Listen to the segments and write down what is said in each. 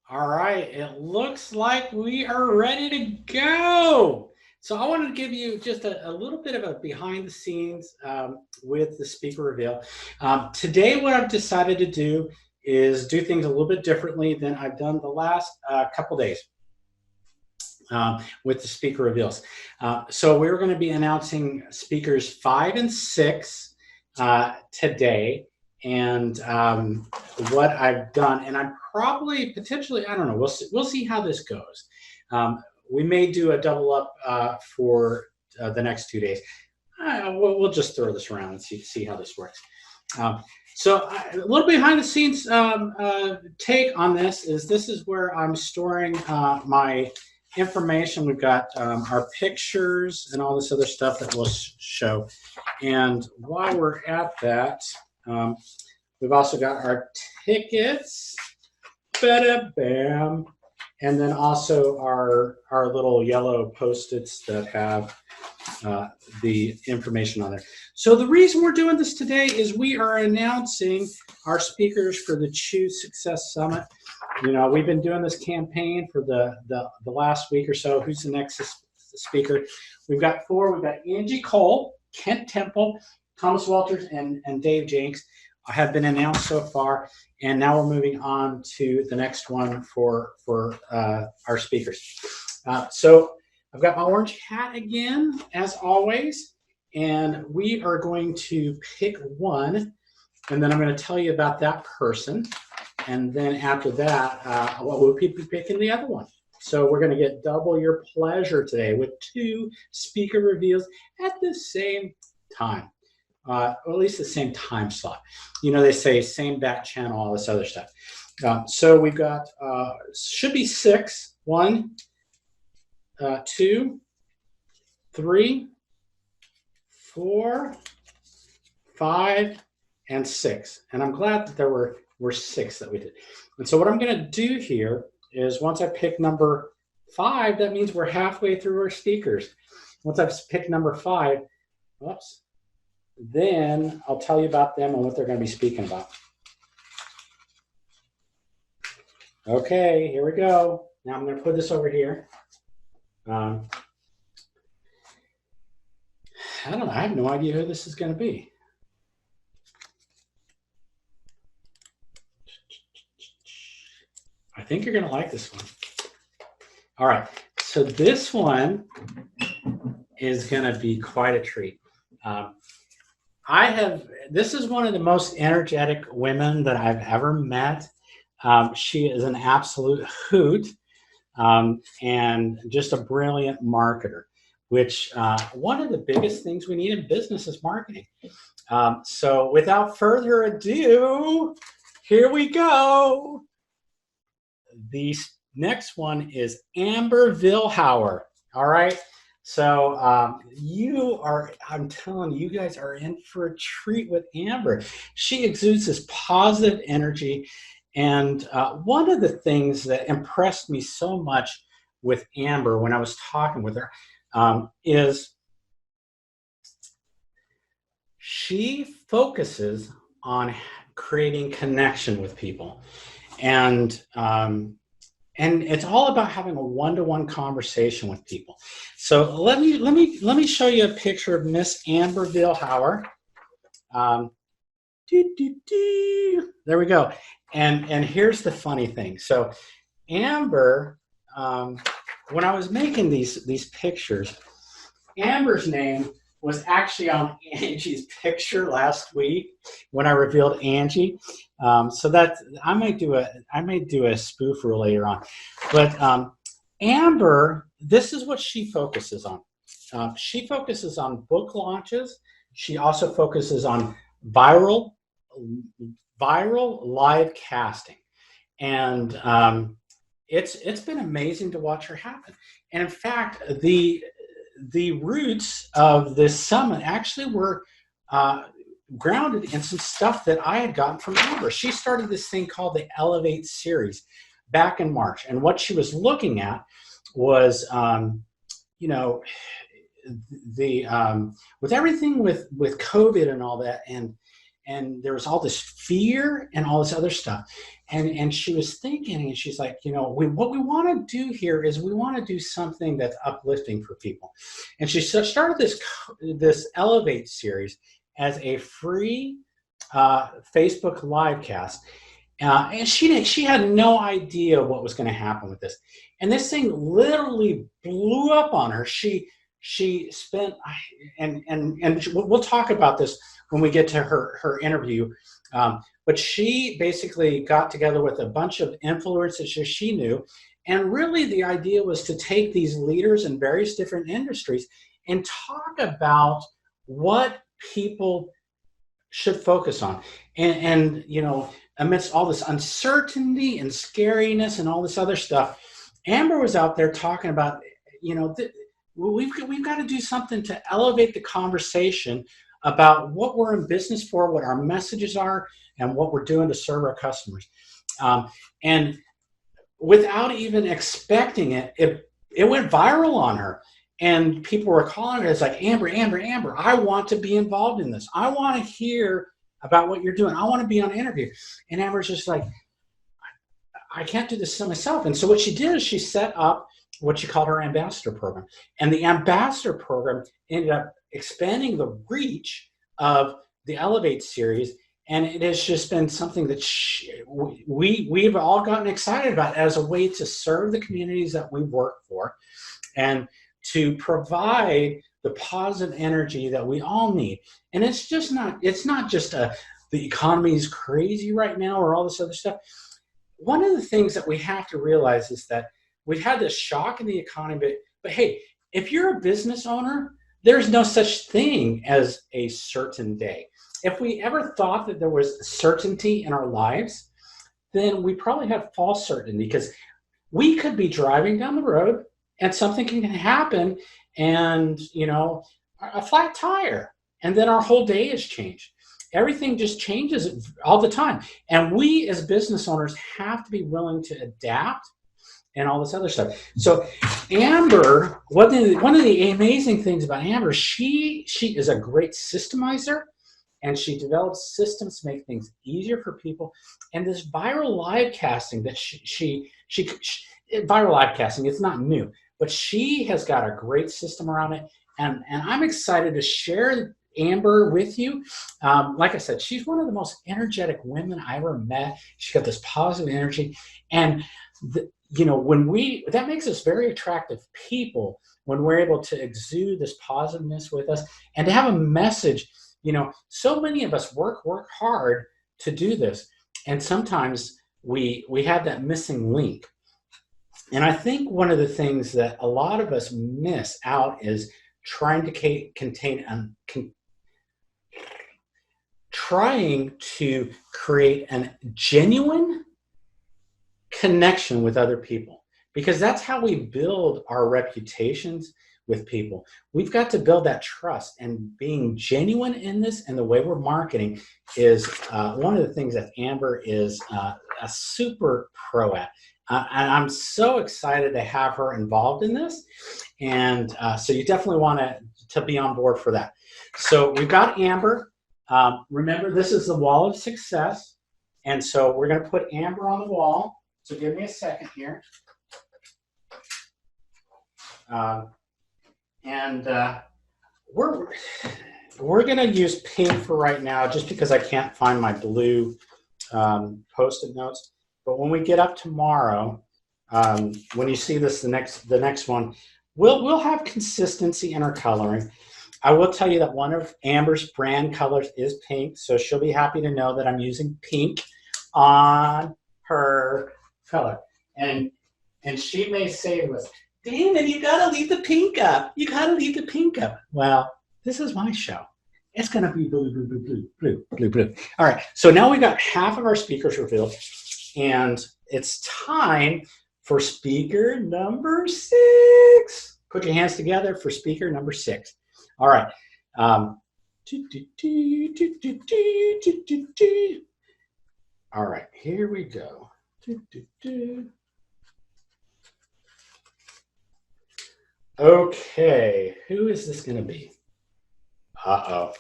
All right, it looks like we are ready to go. So I wanted to give you just a little bit of a behind the scenes with the speaker reveal. Today, what I've decided to do is do things a little bit differently than I've done the last couple days with the speaker reveals. So we're going to be announcing speakers 5 and 6 today. And what I've done, and I'm probably potentially, I don't know, we'll see how this goes. We may do a double up for the next 2 days. We'll just throw this around and see how this works. So a little behind the scenes take on this is where I'm storing my information. We've got our pictures and all this other stuff that we'll show. And while we're at that, we've also got our tickets, bada bam, and then also our little yellow Post-its that have the information on there. So the reason we're doing this today is we are announcing our speakers for the Choose Success Summit. You know, we've been doing this campaign for the last week or so. Who's the next speaker? We've got 4. We've got Angie Cole, Kent Temple, Thomas Walters, and Dave Jenks have been announced so far, and now we're moving on to the next one for our speakers. So I've got my orange hat again, as always, and we are going to pick one, and then I'm going to tell you about that person, and then after that, we'll be picking the other one. So we're going to get double your pleasure today with 2 speaker reveals at the same time. Or at least the same time slot. You know, they say same back channel, all this other stuff. So we've got, should be 6. 1, 2, 3, 4, 5, and 6. And I'm glad that there were 6 that we did. And so what I'm going to do here is once I pick number 5, that means we're halfway through our speakers. Once I've picked number 5, whoops. Then I'll tell you about them and what they're going to be speaking about. Okay, here we go. Now I'm going to put this over here. I don't know. I have no idea who this is going to be. I think you're going to like this one. All right. So this one is going to be quite a treat. This is one of the most energetic women that I've ever met. She is an absolute hoot and just a brilliant marketer, which one of the biggest things we need in business is marketing. So without further ado, here we go. The next one is Amber Vilhauer. All right. So I'm telling you, you guys are in for a treat with Amber. She exudes this positive energy. And one of the things that impressed me so much with Amber when I was talking with her is she focuses on creating connection with people. And it's all about having a one-to-one conversation with people. So let me show you a picture of Miss Amber Vilhauer. There we go. And here's the funny thing. So Amber, when I was making these pictures, Amber's name was actually on Angie's picture last week when I revealed Angie. So that I might do a spoof later on. But Amber, this is what she focuses on. She focuses on book launches. She also focuses on viral live casting, and it's been amazing to watch her happen. And in fact, the roots of this summit actually were grounded in some stuff that I had gotten from Amber. She started this thing called the Elevate series back in March, and what she was looking at was, with everything with COVID and all that, and and there was all this fear and all this other stuff. And she was thinking, and she's like, what we want to do here is we want to do something that's uplifting for people. And she started this Elevate series as a free Facebook live cast. And she had no idea what was going to happen with this. And this thing literally blew up on her. She spent, and we'll talk about this when we get to her interview. But she basically got together with a bunch of influencers she knew. And really the idea was to take these leaders in various different industries and talk about what people should focus on. And amidst all this uncertainty and scariness and all this other stuff, Amber was out there talking about, we've got to do something to elevate the conversation about what we're in business for, what our messages are, and what we're doing to serve our customers. And without even expecting it, it went viral on her. And people were calling her. It's like, Amber, I want to be involved in this. I want to hear about what you're doing. I want to be on an interview. And Amber's just like, I can't do this myself. And so what she did is she set up what she called her ambassador program. And the ambassador program ended up expanding the reach of the Elevate series. And it has just been something that we've all gotten excited about as a way to serve the communities that we work for and to provide the positive energy that we all need. And it's not just the economy is crazy right now or all this other stuff. One of the things that we have to realize is that we've had this shock in the economy, but hey, if you're a business owner, there's no such thing as a certain day. If we ever thought that there was certainty in our lives, then we probably have false certainty, because we could be driving down the road and something can happen, and a flat tire, and then our whole day has changed. Everything just changes all the time, and we as business owners have to be willing to adapt and all this other stuff. So Amber, one of the amazing things about Amber, she is a great systemizer, and she develops systems to make things easier for people. And this viral live casting that viral live casting, it's not new, but she has got a great system around it. And I'm excited to share Amber with you. Like I said, she's one of the most energetic women I ever met. She's got this positive energy. And that makes us very attractive people when we're able to exude this positiveness with us and to have a message. So many of us work hard to do this, and sometimes we have that missing link. And I think one of the things that a lot of us miss out is trying to create a genuine connection with other people, because that's how we build our reputations with people. We've got to build that trust, and being genuine in this and the way we're marketing is one of the things that Amber is a super pro at. And I'm so excited to have her involved in this. And so you definitely want to be on board for that. So we've got Amber. Remember, this is the wall of success. And so we're going to put Amber on the wall. So give me a second here. We're going to use pink for right now, just because I can't find my blue Post-it notes. But when we get up tomorrow, when you see this, the next one, we'll have consistency in our coloring. I will tell you that one of Amber's brand colors is pink, so she'll be happy to know that I'm using pink on her color. And she may say to us, Damon, you gotta leave the pink up. You gotta leave the pink up. Well, this is my show. It's gonna be blue, blue, blue, blue, blue, blue, blue. All right, so now we've got half of our speakers revealed, and it's time for speaker number 6. Put your hands together for speaker number 6. All right. All right, here we go. Okay, who is this going to be? Uh-oh.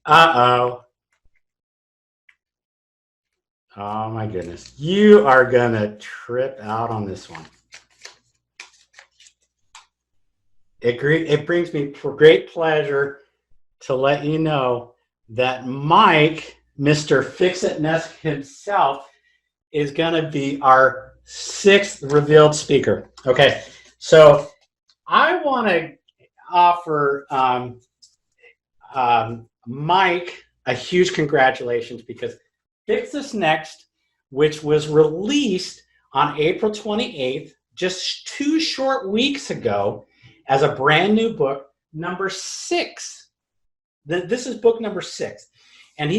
Uh-oh. Oh my goodness. You are gonna trip out on this one. It brings me great pleasure to let you know that Mike, Mr. Fix-It-Nest himself, is gonna be our 6th revealed speaker. Okay, so I wanna offer Mike a huge congratulations because Fix This Next, which was released on April 28th, just 2 short weeks ago, as a brand new book, number 6. This is book number 6. And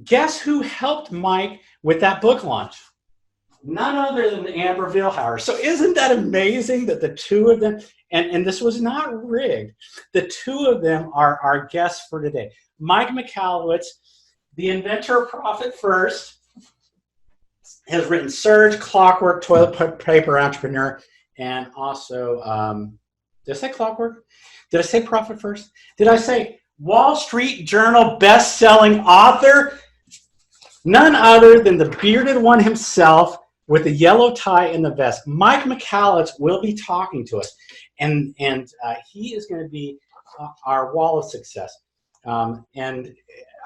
guess who helped Mike with that book launch? None other than Amber Vilhauer. So isn't that amazing that the two of them, and this was not rigged, the two of them are our guests for today. Mike Michalowicz, the inventor of Profit First, has written Surge, Clockwork, Toilet Paper Entrepreneur, and also, did I say Clockwork? Did I say Profit First? Did I say Wall Street Journal best-selling author? None other than the bearded one himself with the yellow tie and the vest. Mike Michalowicz will be talking to us, and he is going to be our wall of success. And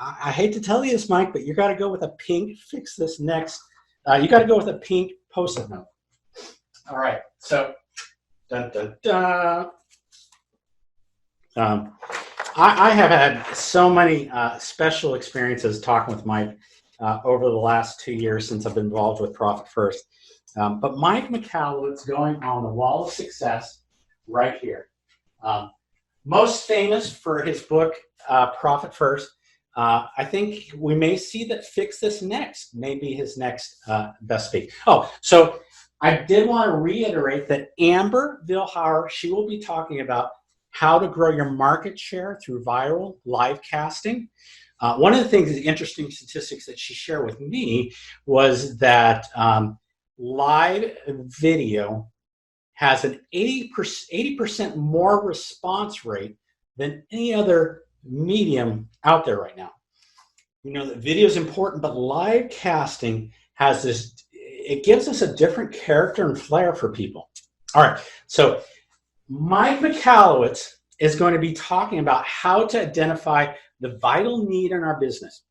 I hate to tell you this, Mike, but you got to go with a pink Fix This Next. You got to go with a pink Post-it note. All right, so dun, dun, dun. I have had so many special experiences talking with Mike over the last 2 years since I've been involved with Profit First. But Mike Michalowicz going on the wall of success right here. Most famous for his book, Profit First. I think we may see that Fix This Next may be his next best speak. Oh, so I did want to reiterate that Amber Vilhauer, she will be talking about how to grow your market share through viral live casting. One of the things, the interesting statistics that she shared with me was that live video has an 80% more response rate than any other medium out there right now. You know that video is important, but live casting has this, it gives us a different character and flair for people. All right, so Mike Michalowicz is going to be talking about how to identify the vital need in our business.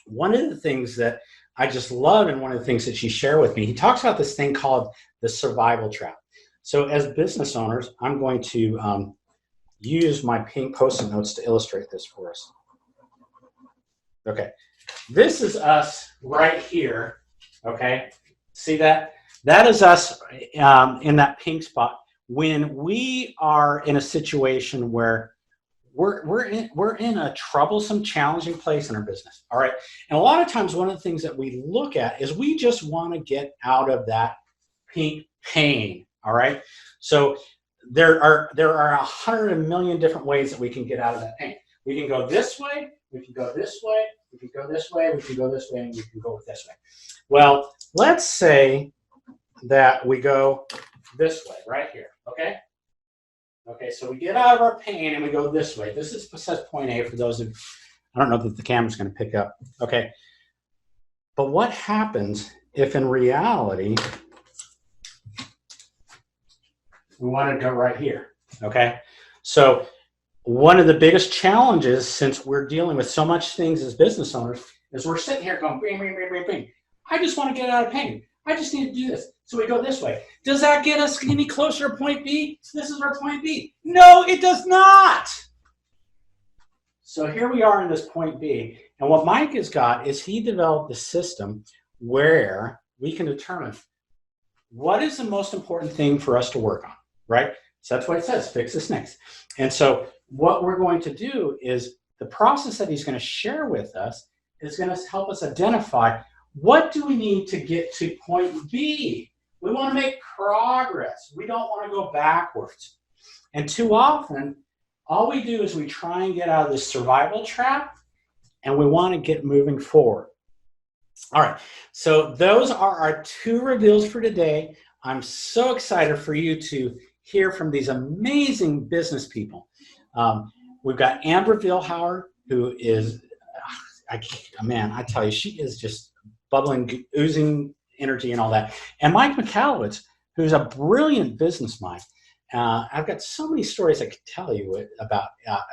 One of the things that I just love, and one of the things that she shared with me, he talks about this thing called the survival trap. So as business owners, I'm going to use my pink Post-it notes to illustrate this for us. Okay, this is us right here, okay? See that? That is us in that pink spot when we are in a situation where we're in a troublesome, challenging place in our business, all right? And a lot of times one of the things that we look at is we just want to get out of that pink pain, all right? So there are 100 million different ways that we can get out of that pain. We can go this way, we can go this way, we can go this way, we can go this way, and we can go this way. Well, let's say that we go this way, right here, okay? Okay, so we get out of our pain and we go this way. This says point A for those of, I don't know that the camera's going to pick up. Okay, but what happens if in reality we want to go right here, okay? So one of the biggest challenges, since we're dealing with so much things as business owners, is we're sitting here going, bing, bing, bing, bing, bing. I just want to get out of pain. I just need to do this. So we go this way. Does that get us any closer to point B? This is our point B. No, it does not. So here we are in this point B. And what Mike has got is he developed a system where we can determine what is the most important thing for us to work on, right? So that's why it says Fix This Next. And so what we're going to do is the process that he's going to share with us is going to help us identify what do we need to get to point B. We want to make progress. We don't want to go backwards. And too often, all we do is we try and get out of this survival trap, and we want to get moving forward. All right, so those are our 2 reveals for today. I'm so excited for you to hear from these amazing business people. We've got Amber Vilhauer, who is, man, I tell you, she is just bubbling, oozing energy and all that. And Mike Michalowicz, who's a brilliant business mind. I've got so many stories I could tell you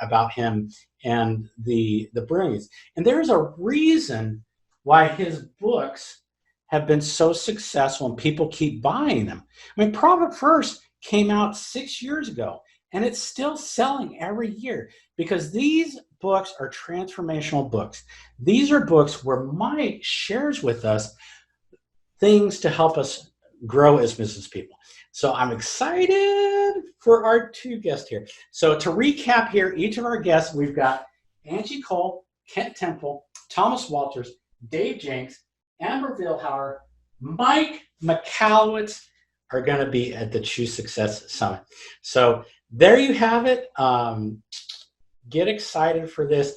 about him and the brilliance. And there's a reason why his books have been so successful and people keep buying them. I mean, Profit First came out 6 years ago, and it's still selling every year because these books are transformational books. These are books where Mike shares with us things to help us grow as business people. So I'm excited for our two guests here. So to recap here, each of our guests, we've got Angie Cole, Kent Temple, Thomas Walters, Dave Jenks, Amber Vilhauer, Mike Michalowicz are going to be at the Choose Success Summit. So there you have it. Get excited for this.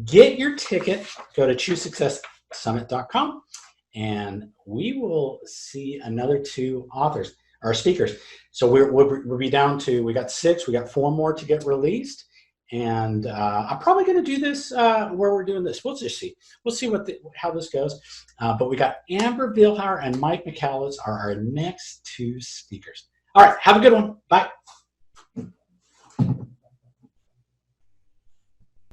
Get your ticket. Go to ChooseSuccessSummit.com, and we will see another two authors or speakers. So we'll be down to, we got 6. We got 4 more to get released. And I'm probably going to do this where we're doing this. We'll just see. We'll see how this goes. But we got Amber Vilhauer and Mike Michalowicz are our next 2 speakers. All right. Have a good one. Bye.